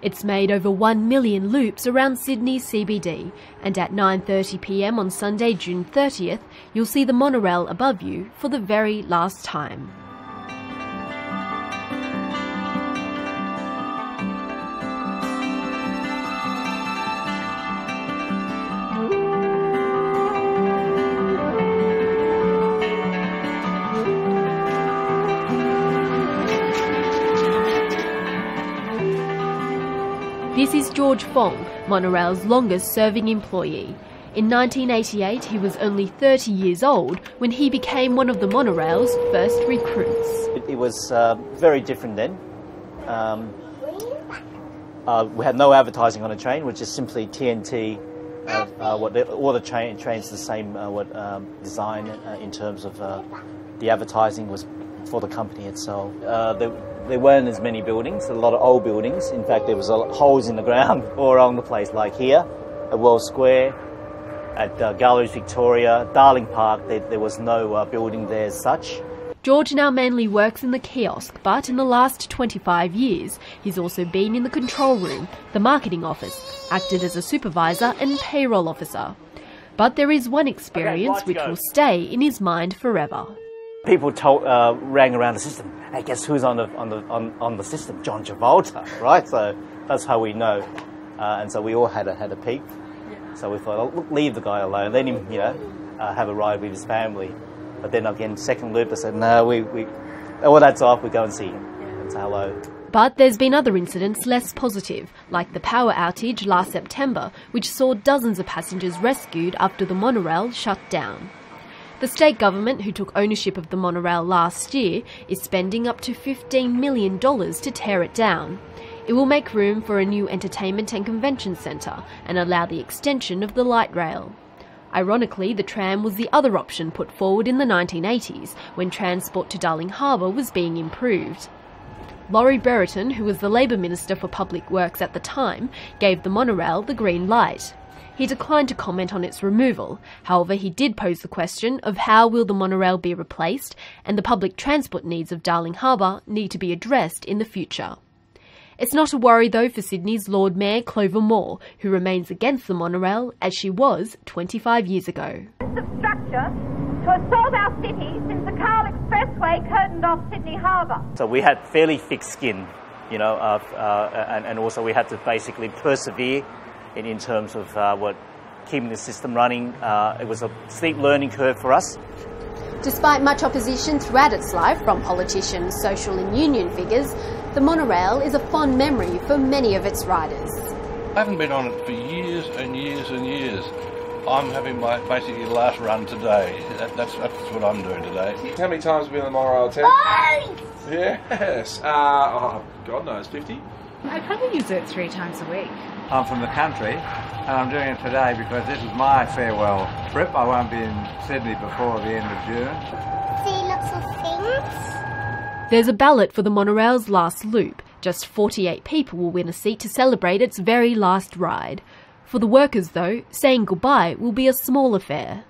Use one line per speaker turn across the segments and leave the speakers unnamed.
It's made over 1 million loops around Sydney's CBD, and at 9:30 p.m. on Sunday, June 30th, you'll see the monorail above you for the very last time. This is George Fong, Monorail's longest-serving employee. In 1988, he was only 30 years old when he became one of the Monorail's first recruits.
It was very different then. We had no advertising on a train, which is simply TNT. All the trains the same design in terms of the advertising was for the company itself. There weren't as many buildings, a lot of old buildings. In fact, there was holes in the ground all around the place, like here at World Square, at Galleries Victoria, Darling Park. There was no building there as such.
George now mainly works in the kiosk, but in the last 25 years, he's also been in the control room, the marketing office, acted as a supervisor and payroll officer. But there is one experience which will stay in his mind forever.
People rang around the system. Hey, guess who's on the system? John Travolta, right? So that's how we know. And so we all had a peek. So we thought, oh, look, leave the guy alone. Let him, have a ride with his family. But then again, second loop, I said, no, well, that's off. We go and see him and say hello.
But there's been other incidents less positive, like the power outage last September, which saw dozens of passengers rescued after the monorail shut down. The state government, who took ownership of the monorail last year, is spending up to $15 million to tear it down. It will make room for a new entertainment and convention centre and allow the extension of the light rail. Ironically, the tram was the other option put forward in the 1980s, when transport to Darling Harbour was being improved. Laurie Brereton, who was the Labor Minister for Public Works at the time, gave the monorail the green light. He declined to comment on its removal. However, he did pose the question of how will the monorail be replaced, and the public transport needs of Darling Harbour need to be addressed in the future. It's not a worry though for Sydney's Lord Mayor Clover Moore, who remains against the monorail as she was 25 years ago.
Of structure to assault our city since the Carl Expressway curtained off Sydney Harbour.
So we had fairly thick skin, and also we had to basically persevere in terms of keeping the system running. It was a steep learning curve for us.
Despite much opposition throughout its life from politicians, social and union figures, the monorail is a fond memory for many of its riders.
I haven't been on it for years and years and years. I'm having my basically last run today. That's what I'm doing today.
How many times have you been on the monorail, Ted? Yes. God knows, 50?
I probably use it 3 times a week.
I'm from the country and I'm doing it today because this is my farewell trip. I won't be in Sydney before the end of June.
See lots of things.
There's a ballot for the monorail's last loop. Just 48 people will win a seat to celebrate its very last ride. For the workers though, saying goodbye will be a small affair.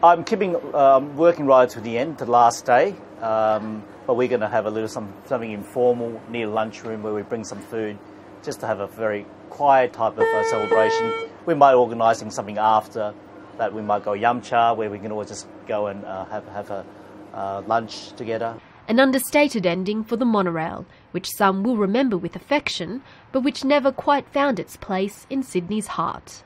I'm keeping working right to the end, the last day. But we're going to have something informal near the lunchroom where we bring some food, just to have a very quiet type of celebration. We might organise something after that. We might go yum cha, where we can all just go and have a lunch together.
An understated ending for the monorail, which some will remember with affection, but which never quite found its place in Sydney's heart.